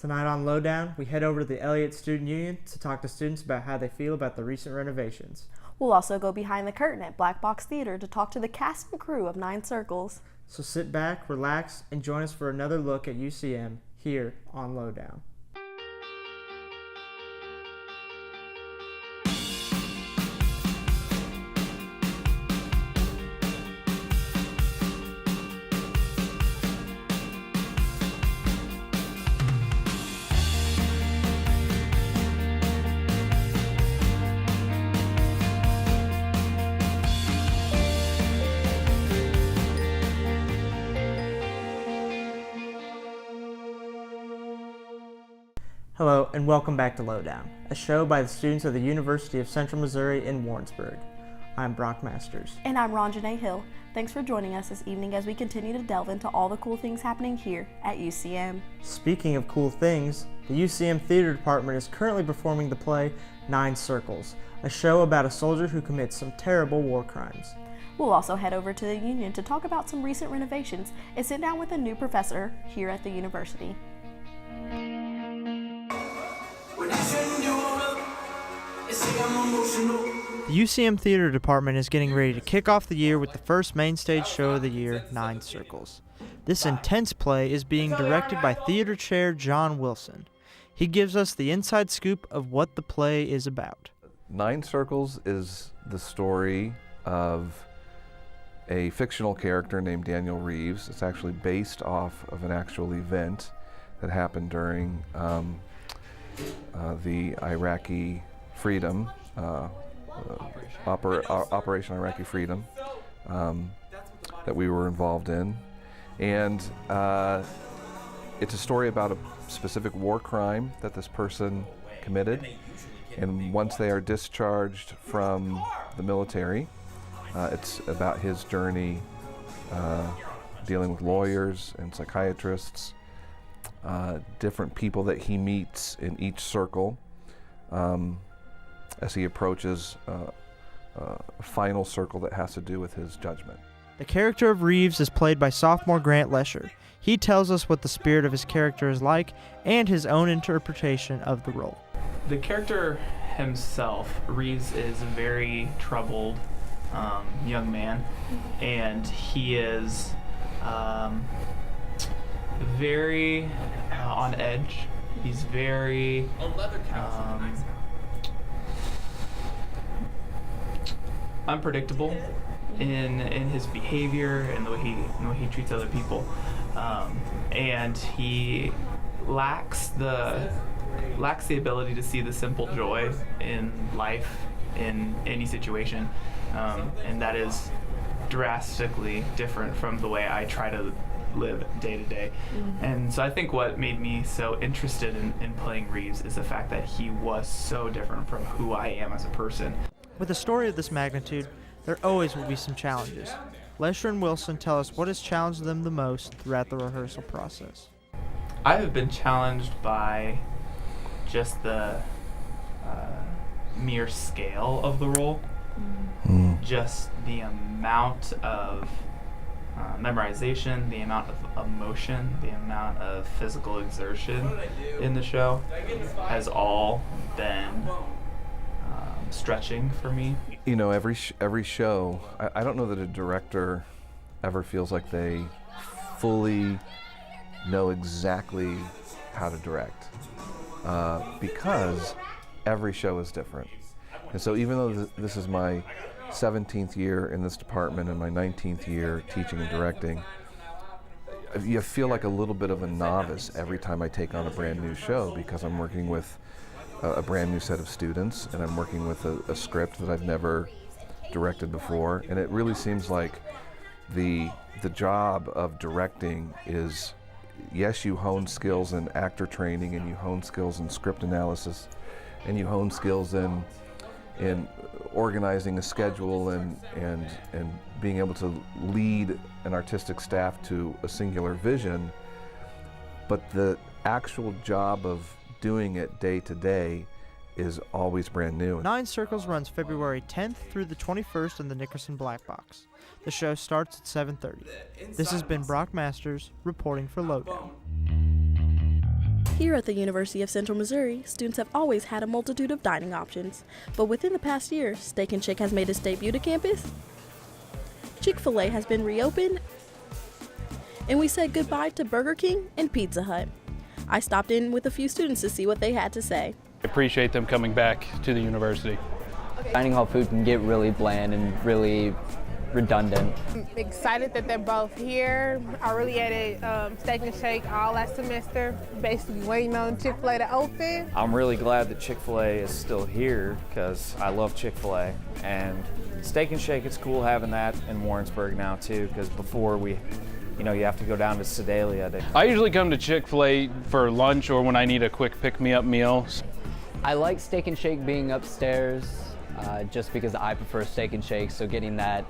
Tonight on Lowdown, we head over to the Elliott Student Union to talk to students about how they feel about the recent renovations. We'll also go behind the curtain at Black Box Theater to talk to the cast and crew of 9 Circles. So sit back, relax, and join us for another look at UCM here on Lowdown. Hello and welcome back to Lowdown, a show by the students of the University of Central Missouri in Warrensburg. I'm Brock Masters. And I'm Ronjanae Hill. Thanks for joining us this evening as we continue to delve into all the cool things happening here at UCM. Speaking of cool things, the UCM Theater Department is currently performing the play 9 Circles, a show about a soldier who commits some terrible war crimes. We'll also head over to the Union to talk about some recent renovations and sit down with a new professor here at the university. The UCM Theater Department is getting ready to kick off the year with the first main stage show of the year, 9 Circles. This intense play is being directed by theater chair John Wilson. He gives us the inside scoop of what the play is about. 9 Circles is the story of a fictional character named Daniel Reeves. It's actually based off of an actual event that happened during the Iraqi Freedom, Operation Iraqi Freedom, that we were involved in. And it's a story about a specific war crime that this person committed. And once they are discharged from the military, it's about his journey dealing with lawyers and psychiatrists, different people that he meets in each circle as he approaches a final circle that has to do with his judgment. The character of Reeves is played by sophomore Grant Lesher. He tells us what the spirit of his character is like and his own interpretation of the role. The character himself, Reeves, is a very troubled young man, and he is very on edge. He's very unpredictable in his behavior and the way he treats other people, and he lacks the ability to see the simple joy in life in any situation, and that is drastically different from the way I try to live day to day. And so I think what made me so interested in playing Reeves is the fact that he was so different from who I am as a person. With a story of this magnitude, there always will be some challenges. Lesher and Wilson tell us what has challenged them the most throughout the rehearsal process. I have been challenged by just the mere scale of the role, just the amount of memorization, the amount of emotion, the amount of physical exertion in the show has all been stretching for me. You know, every show, I don't know that a director ever feels like they fully know exactly how to direct, because every show is different. And so even though this is my 17th year in this department and my 19th year teaching and directing, you feel like a little bit of a novice every time I take on a brand new show, because I'm working with a brand new set of students and I'm working with a script that I've never directed before. And it really seems like the job of directing is, yes, you hone skills in actor training and you hone skills in script analysis and you hone skills in organizing a schedule and being able to lead an artistic staff to a singular vision, but the actual job of doing it day to day is always brand new. 9 Circles runs February 10th through the 21st in the Nickerson Black Box. The show starts at 7:30. This has been Brock Masters reporting for Lowdown. Here at the University of Central Missouri, students have always had a multitude of dining options, but within the past year, Steak and Shake has made its debut to campus. Chick-fil-A has been reopened, and we said goodbye to Burger King and Pizza Hut. I stopped in with a few students to see what they had to say. I appreciate them coming back to the university. Dining hall food can get really bland and really redundant. I'm excited that they're both here. I really ate a Steak and Shake all last semester, basically waiting on Chick-fil-A to open. I'm really glad that Chick-fil-A is still here because I love Chick-fil-A. And Steak and Shake, it's cool having that in Warrensburg now too, because before you have to go down to Sedalia. I usually come to Chick-fil-A for lunch or when I need a quick pick-me-up meal. I like Steak and Shake being upstairs just because I prefer Steak and Shake, so getting that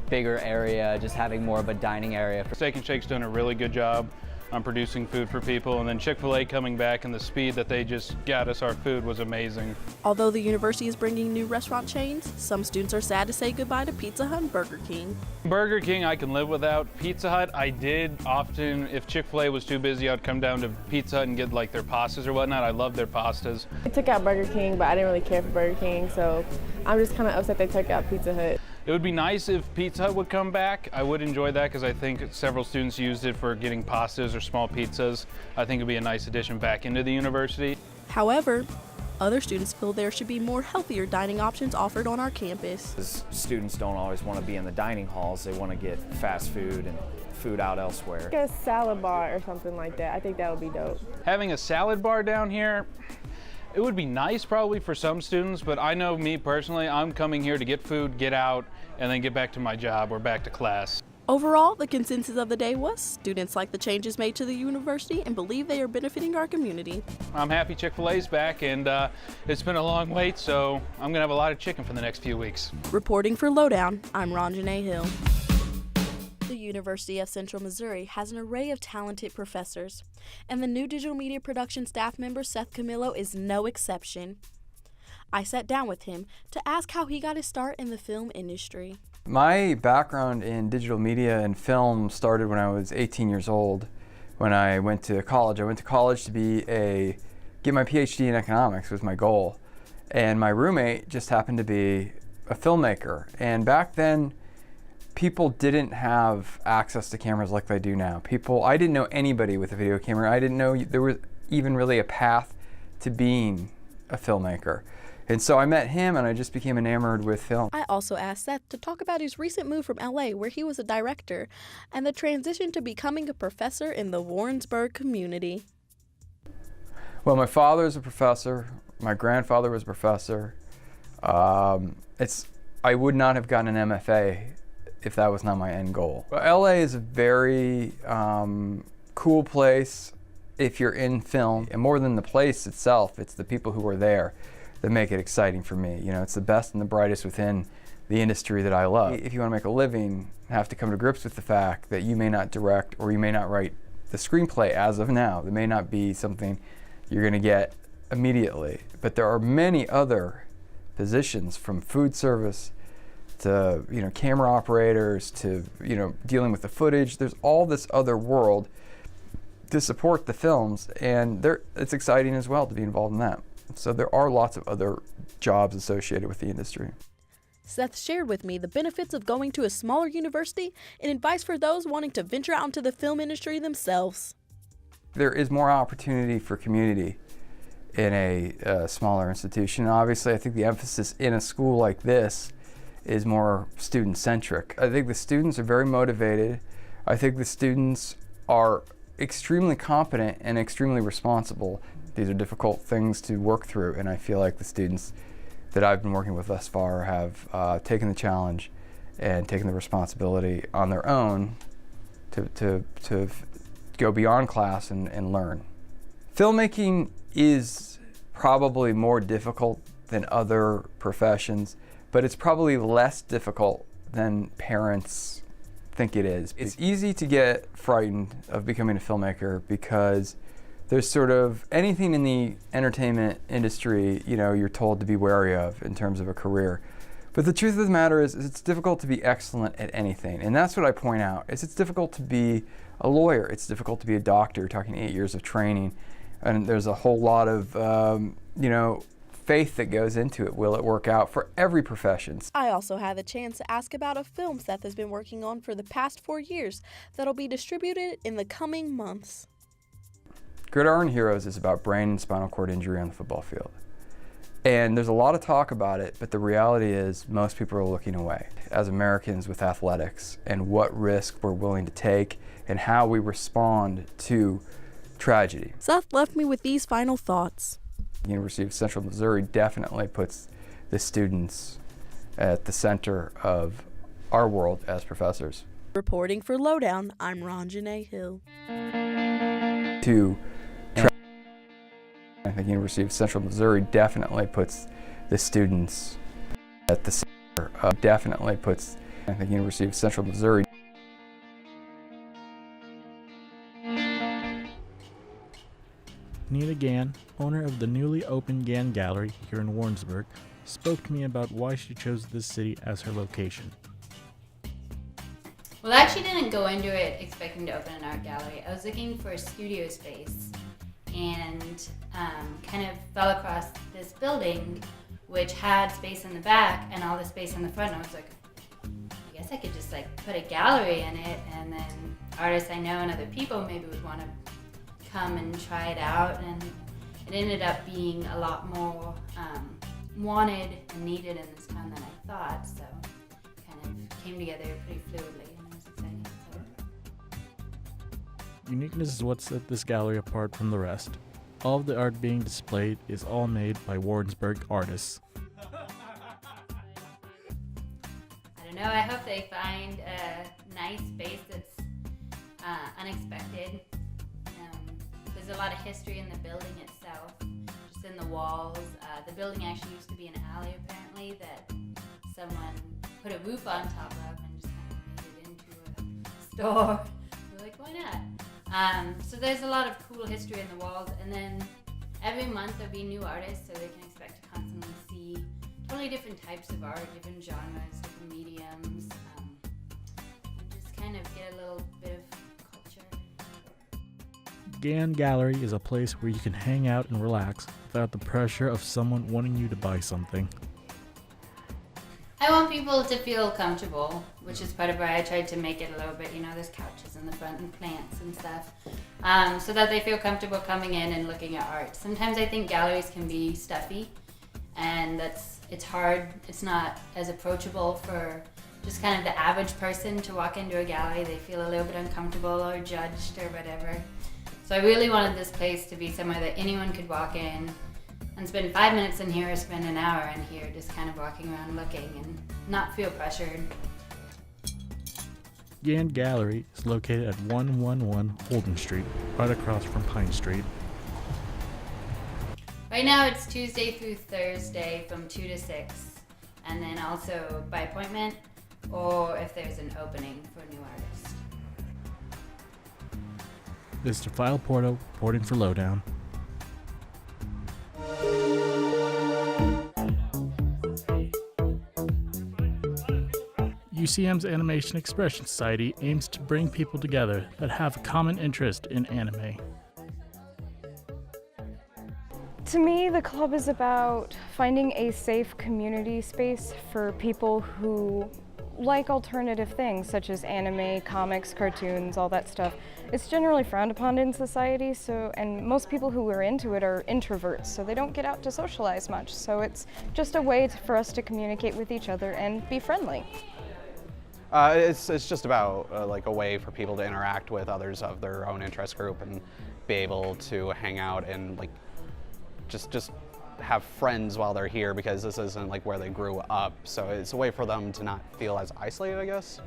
bigger area, just having more of a dining area. Steak and Shake's doing a really good job on producing food for people, and then Chick-fil-A coming back and the speed that they just got us our food was amazing. Although the university is bringing new restaurant chains, some students are sad to say goodbye to Pizza Hut and Burger King. Burger King I can live without. Pizza Hut I did often, if Chick-fil-A was too busy, I'd come down to Pizza Hut and get like their pastas or whatnot. I love their pastas. They took out Burger King, but I didn't really care for Burger King, so I'm just kind of upset they took out Pizza Hut. It would be nice if Pizza Hut would come back. I would enjoy that because I think several students used it for getting pastas or small pizzas. I think it would be a nice addition back into the university. However, other students feel there should be more healthier dining options offered on our campus. Students don't always want to be in the dining halls. They want to get fast food and food out elsewhere. Like a salad bar or something like that. I think that would be dope. Having a salad bar down here, it would be nice probably for some students, but I know me personally, I'm coming here to get food, get out, and then get back to my job or back to class. Overall, the consensus of the day was students like the changes made to the university and believe they are benefiting our community. I'm happy Chick-fil-A's back, and it's been a long wait, so I'm gonna have a lot of chicken for the next few weeks. Reporting for Lowdown, I'm Ranjanae Hill. The University of Central Missouri has an array of talented professors, and the new digital media production staff member Seth Camillo is no exception. I sat down with him to ask how he got his start in the film industry. My background in digital media and film started when I was 18 years old when I went to college. I went to college to get my PhD in economics was my goal. And my roommate just happened to be a filmmaker. And back then, people didn't have access to cameras like they do now. I didn't know anybody with a video camera. I didn't know there was even really a path to being a filmmaker. And so I met him and I just became enamored with film. I also asked Seth to talk about his recent move from LA, where he was a director, and the transition to becoming a professor in the Warrensburg community. Well, my father is a professor. My grandfather was a professor. I would not have gotten an MFA if that was not my end goal. LA is a very cool place if you're in film. And more than the place itself, it's the people who are there that make it exciting for me. You know, it's the best and the brightest within the industry that I love. If you want to make a living, you have to come to grips with the fact that you may not direct or you may not write the screenplay as of now. It may not be something you're going to get immediately. But there are many other positions, from food service to camera operators to dealing with the footage. There's all this other world to support the films, and it's exciting as well to be involved in that. So there are lots of other jobs associated with the industry. Seth shared with me the benefits of going to a smaller university and advice for those wanting to venture out into the film industry themselves. There is more opportunity for community in a smaller institution. Obviously, I think the emphasis in a school like this is more student-centric. I think the students are very motivated. I think the students are extremely competent and extremely responsible. These are difficult things to work through, and I feel like the students that I've been working with thus far have taken the challenge and taken the responsibility on their own to go beyond class and learn. Filmmaking is probably more difficult than other professions, but it's probably less difficult than parents think it is. It's easy to get frightened of becoming a filmmaker because there's sort of anything in the entertainment industry, you're told to be wary of in terms of a career. But the truth of the matter is it's difficult to be excellent at anything. And that's what I point out, is it's difficult to be a lawyer. It's difficult to be a doctor, talking 8 years of training. And there's a whole lot of, faith that goes into it. Will it work out for every profession? I also had the chance to ask about a film Seth has been working on for the past 4 years that'll be distributed in the coming months. Gridiron Heroes is about brain and spinal cord injury on the football field. And there's a lot of talk about it, but the reality is most people are looking away. As Americans with athletics and what risk we're willing to take and how we respond to tragedy. Seth left me with these final thoughts. The University of Central Missouri definitely puts the students at the center of our world as professors. Reporting for Lowdown, I'm Ranjanae Hill. I think the University of Central Missouri definitely puts the students at the center of, I think the University of Central Missouri. Nina Gann, owner of the newly opened Gann Gallery here in Warrensburg, spoke to me about why she chose this city as her location. Well, I actually didn't go into it expecting to open an art gallery. I was looking for a studio space and kind of fell across this building which had space in the back and all the space in the front. And I was like, I guess I could just put a gallery in it, and then artists I know and other people maybe would want to come and try it out, and it ended up being a lot more wanted and needed in this town than I thought, so it kind of came together pretty fluidly, and it was exciting. Uniqueness is what set this gallery apart from the rest. All of the art being displayed is all made by Warrensburg artists. I don't know, I hope they find a nice space that's unexpected. There's a lot of history in the building itself, just in the walls. The building actually used to be an alley, apparently, that someone put a roof on top of and just kind of made it into a store. We're like, why not? So there's a lot of cool history in the walls, and then every month there'll be new artists, so they can expect to constantly see totally different types of art, different genres, different mediums, and just kind of get a little bit of culture. Gann Gallery is a place where you can hang out and relax without the pressure of someone wanting you to buy something. I want people to feel comfortable, which is part of why I tried to make it a little bit, there's couches in the front and plants and stuff, so that they feel comfortable coming in and looking at art. Sometimes I think galleries can be stuffy, and it's hard, it's not as approachable for just kind of the average person to walk into a gallery. They feel a little bit uncomfortable or judged or whatever. So I really wanted this place to be somewhere that anyone could walk in and spend 5 minutes in here or spend an hour in here just kind of walking around looking and not feel pressured. Gann Gallery is located at 111 Holden Street, right across from Pine Street. Right now it's Tuesday through Thursday from 2 to 6, and then also by appointment or if there's an opening for a new artist. This is File Porto reporting for Lowdown. UCM's Animation Expression Society aims to bring people together that have a common interest in anime. To me, the club is about finding a safe community space for people who like alternative things such as anime, comics, cartoons, all that stuff. It's generally frowned upon in society, and most people who are into it are introverts, so they don't get out to socialize much. So it's just a way for us to communicate with each other and be friendly. It's just about like a way for people to interact with others of their own interest group and be able to hang out and like just have friends while they're here, because this isn't like where they grew up. So it's a way for them to not feel as isolated, I guess.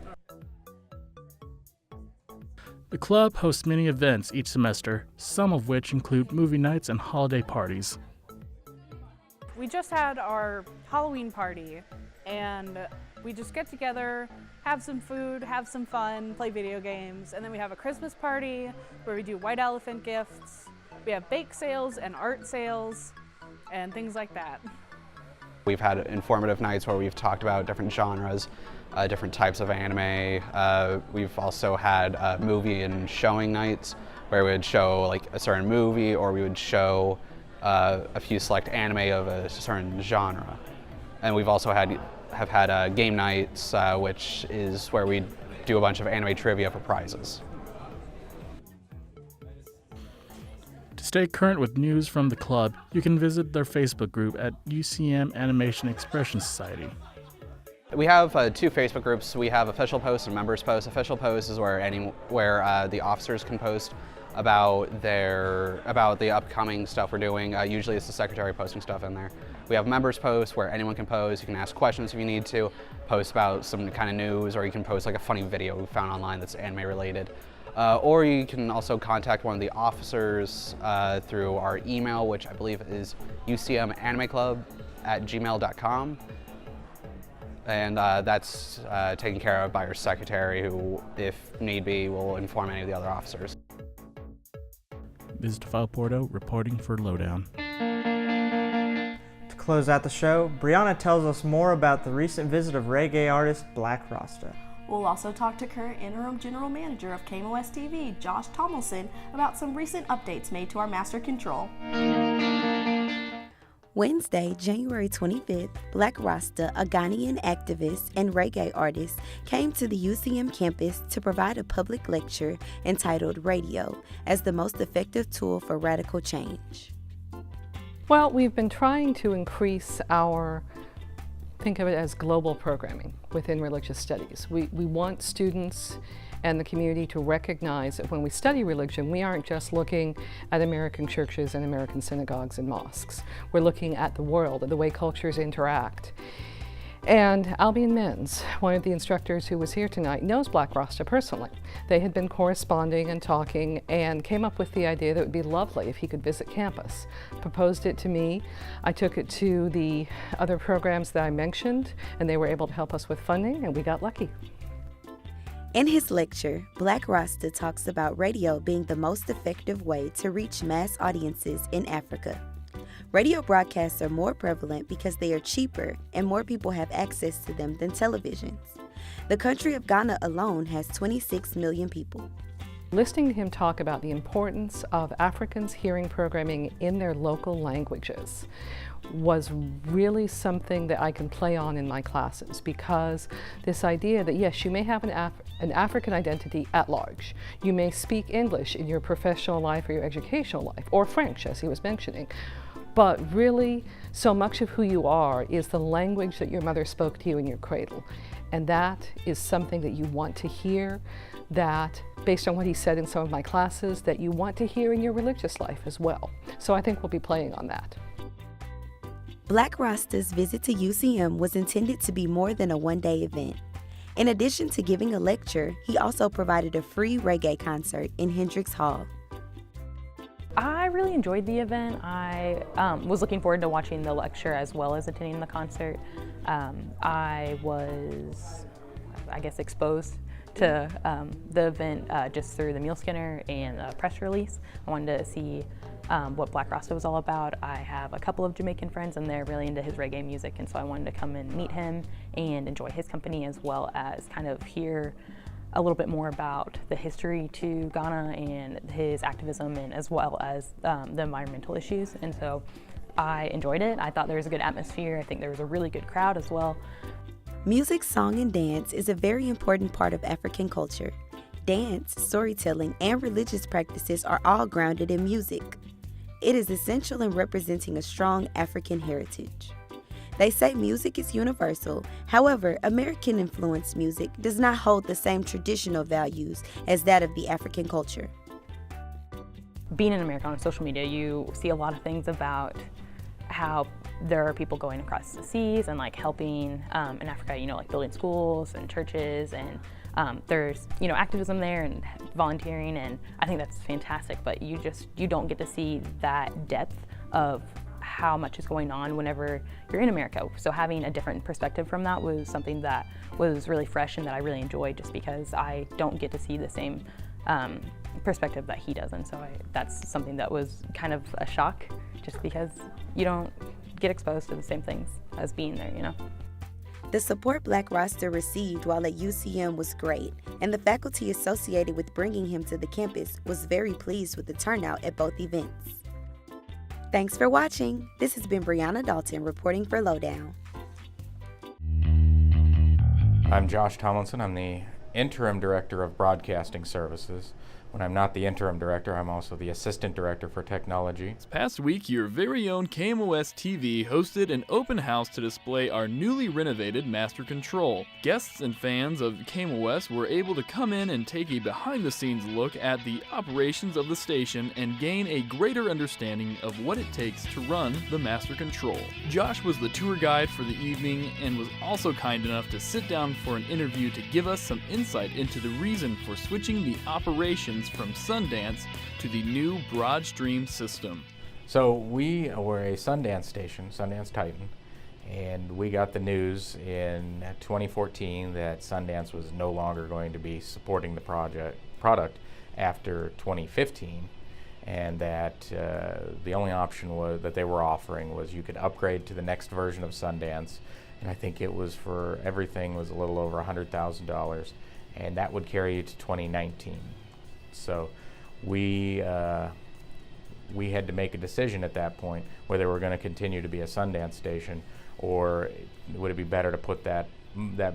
The club hosts many events each semester, some of which include movie nights and holiday parties. We just had our Halloween party, and we just get together, have some food, have some fun, play video games, and then we have a Christmas party where we do white elephant gifts. We have bake sales and art sales and things like that. We've had informative nights where we've talked about different genres, different types of anime. We've also had movie and showing nights where we would show like a certain movie, or we would show a few select anime of a certain genre. And we've also have had game nights, which is where we do a bunch of anime trivia for prizes. To stay current with news from the club, you can visit their Facebook group at UCM Animation Expression Society. We have 2 Facebook groups. We have official posts and members posts. Official posts is where the officers can post about the upcoming stuff we're doing. Usually it's the secretary posting stuff in there. We have members posts where anyone can post. You can ask questions if you need to, post about some kind of news, or you can post like a funny video we found online that's anime related. Or you can also contact one of the officers through our email, which I believe is ucmanimeclub@gmail.com. And that's taken care of by our secretary, who, if need be, will inform any of the other officers. This is Defile Porto reporting for Lowdown. To close out the show, Brianna tells us more about the recent visit of reggae artist Black Rasta. We'll also talk to current interim general manager of KMOS TV, Josh Tomlinson, about some recent updates made to our master control. Wednesday, January 25th, Black Rasta, a Ghanaian activist and reggae artist, came to the UCM campus to provide a public lecture entitled Radio as the most effective tool for radical change. Well, we've been trying to increase our, think of it as global programming within religious studies. We want students and the community to recognize that when we study religion, we aren't just looking at American churches and American synagogues and mosques. We're looking at the world, at the way cultures interact. And Albion Menz, one of the instructors who was here tonight, knows Black Rasta personally. They had been corresponding and talking and came up with the idea that it would be lovely if he could visit campus. Proposed it to me. I took it to the other programs that I mentioned, and they were able to help us with funding, and we got lucky. In his lecture, Black Rasta talks about radio being the most effective way to reach mass audiences in Africa. Radio broadcasts are more prevalent because they are cheaper and more people have access to them than televisions. The country of Ghana alone has 26 million people. Listening to him talk about the importance of Africans hearing programming in their local languages was really something that I can play on in my classes, because this idea that yes, you may have an African identity at large. You may speak English in your professional life or your educational life, or French, as he was mentioning. But really, so much of who you are is the language that your mother spoke to you in your cradle. And that is something that you want to hear, that, based on what he said in some of my classes, that you want to hear in your religious life as well. So I think we'll be playing on that. Black Rasta's visit to UCM was intended to be more than a one-day event. In addition to giving a lecture, he also provided a free reggae concert in Hendricks Hall. I really enjoyed the event. I was looking forward to watching the lecture as well as attending the concert. I was, I guess, exposed to the event just through the Mule Skinner and a press release. I wanted to see what Black Rasta was all about. I have a couple of Jamaican friends and they're really into his reggae music, and so I wanted to come and meet him and enjoy his company, as well as kind of hear a little bit more about the history to Ghana and his activism, and as well as the environmental issues. And so I enjoyed it. I thought there was a good atmosphere. I think there was a really good crowd as well. Music, song, and dance is a very important part of African culture. Dance, storytelling, and religious practices are all grounded in music. It is essential in representing a strong African heritage. They say music is universal. However, American-influenced music does not hold the same traditional values as that of the African culture. Being in America on social media, you see a lot of things about how there are people going across the seas and like helping in Africa, you know, like building schools and churches, and there's, you know, activism there and volunteering, and I think that's fantastic, but you don't get to see that depth of how much is going on whenever you're in America. So having a different perspective from that was something that was really fresh and that I really enjoyed, just because I don't get to see the same perspective that he does. And so that's something that was kind of a shock, just because you don't get exposed to the same things as being there, you know. The support Black roster received while at UCM was great, and the faculty associated with bringing him to the campus was very pleased with the turnout at both events. Thanks for watching. This has been Brianna Dalton reporting for Lowdown. I'm Josh Tomlinson. I'm the Interim Director of Broadcasting Services. When I'm not the Interim Director, I'm also the Assistant Director for Technology. This past week, your very own KMOS TV hosted an open house to display our newly renovated Master Control. Guests and fans of KMOS were able to come in and take a behind-the-scenes look at the operations of the station and gain a greater understanding of what it takes to run the Master Control. Josh was the tour guide for the evening and was also kind enough to sit down for an interview to give us some insight into the reason for switching the operations from Sundance to the new Broadstream system. So we were a Sundance station, Sundance Titan, and we got the news in 2014 that Sundance was no longer going to be supporting the product after 2015, and that the only option that they were offering was you could upgrade to the next version of Sundance, and I think it was for everything was a little over $100,000, and that would carry you to 2019. So we had to make a decision at that point whether we're going to continue to be a Sundance station, or would it be better to put that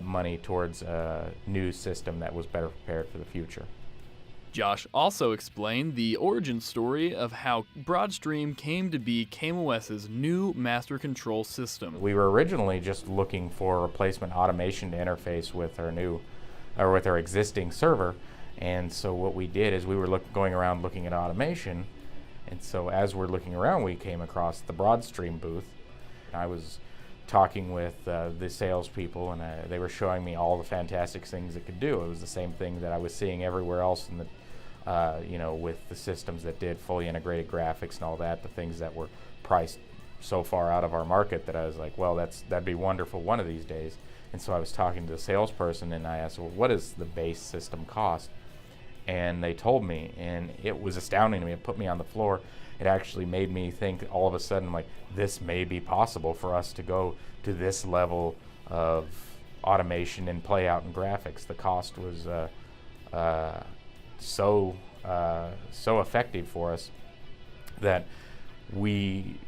money towards a new system that was better prepared for the future. Josh also explained the origin story of how Broadstream came to be KMOS's new Master Control system. We were originally just looking for replacement automation to interface with our existing server. And so what we did is we were going around looking at automation, and so as we're looking around, we came across the Broadstream booth. I was talking with the salespeople, and they were showing me all the fantastic things it could do. It was the same thing that I was seeing everywhere else in the, with the systems that did fully integrated graphics and all that, the things that were priced so far out of our market that I was like, well, that'd be wonderful one of these days. And so I was talking to the salesperson, and I asked, well, what does the base system cost? And they told me, and it was astounding to me. It put me on the floor. It actually made me think all of a sudden, like, this may be possible for us to go to this level of automation and play out and graphics. The cost was so effective for us that we,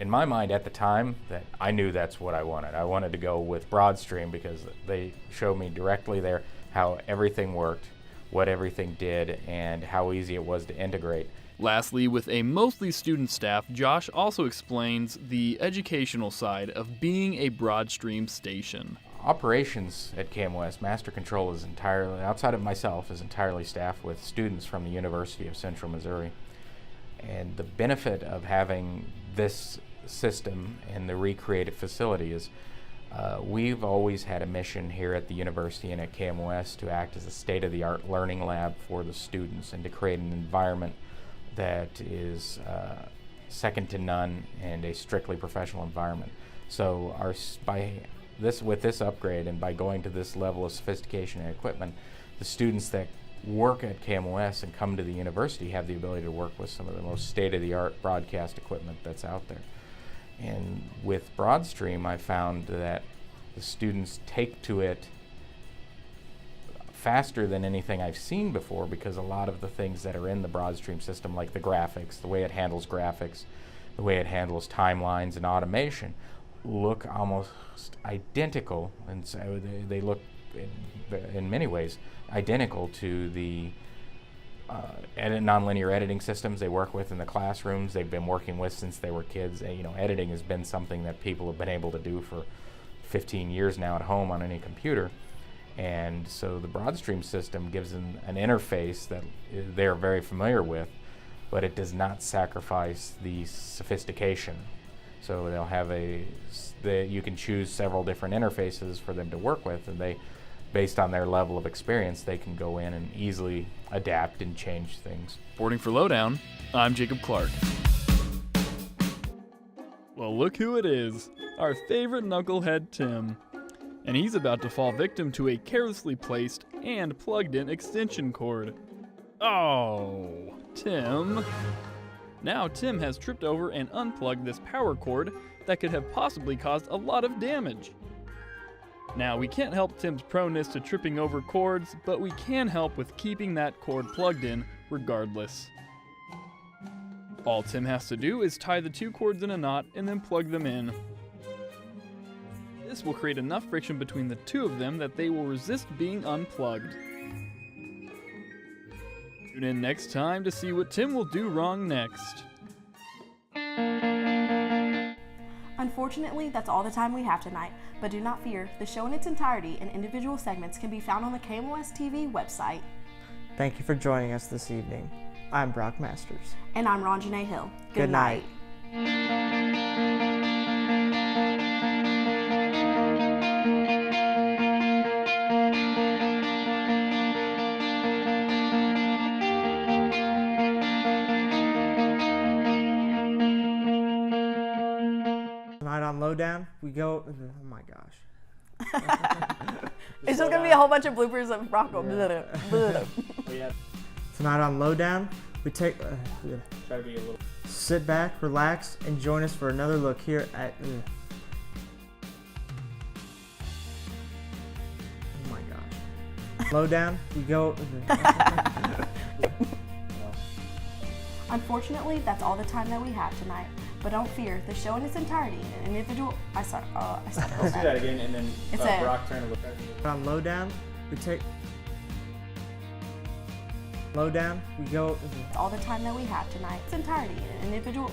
in my mind at the time, that I knew that's what I wanted. I wanted to go with Broadstream because they showed me directly there how everything worked, what everything did, and how easy it was to integrate. Lastly, with a mostly student staff, Josh also explains the educational side of being a Broadstream station. Operations at KMOS, Master Control is entirely, outside of myself, is entirely staffed with students from the University of Central Missouri. And the benefit of having this system and the recreated facility is we've always had a mission here at the university and at KMOS to act as a state-of-the-art learning lab for the students and to create an environment that is second to none and a strictly professional environment. So with this upgrade and by going to this level of sophistication and equipment, the students that work at KMOS and come to the university have the ability to work with some of the most state-of-the-art broadcast equipment that's out there. And with Broadstream, I found that the students take to it faster than anything I've seen before, because a lot of the things that are in the Broadstream system, like the graphics, the way it handles graphics, the way it handles timelines and automation, look almost identical, and so they look in many ways identical to the nonlinear editing systems they work with in the classrooms. They've been working with since they were kids. Editing has been something that people have been able to do for 15 years now at home on any computer. And so the Broadstream system gives them an interface that they're very familiar with, but it does not sacrifice the sophistication. So they'll have you can choose several different interfaces for them to work with, and based on their level of experience, they can go in and easily adapt and change things. Reporting for Lowdown, I'm Jacob Clark. Well, look who it is, our favorite knucklehead Tim. And he's about to fall victim to a carelessly placed and plugged-in extension cord. Oh, Tim. Now Tim has tripped over and unplugged this power cord that could have possibly caused a lot of damage. Now, we can't help Tim's proneness to tripping over cords, but we can help with keeping that cord plugged in regardless. All Tim has to do is tie the 2 cords in a knot and then plug them in. This will create enough friction between the 2 of them that they will resist being unplugged. Tune in next time to see what Tim will do wrong next. Unfortunately, that's all the time we have tonight, but do not fear, the show in its entirety and individual segments can be found on the KMOS TV website. Thank you for joining us this evening. I'm Brock Masters. And I'm Ronjanae Hill. Good night. Tonight on Lowdown, we go. Oh my gosh. It's just gonna be a whole bunch of bloopers of Rocco. Tonight on Lowdown, we take. Try to be a little. Sit back, relax, and join us for another look here at. Oh my gosh. Lowdown, we go. Unfortunately, that's all the time that we have tonight. But don't fear, the show in its entirety and individual. I started. Let's do that again, and then Brock turn to look. On Lowdown, we take. Lowdown, we go. All the time that we have tonight. Its entirety and individual.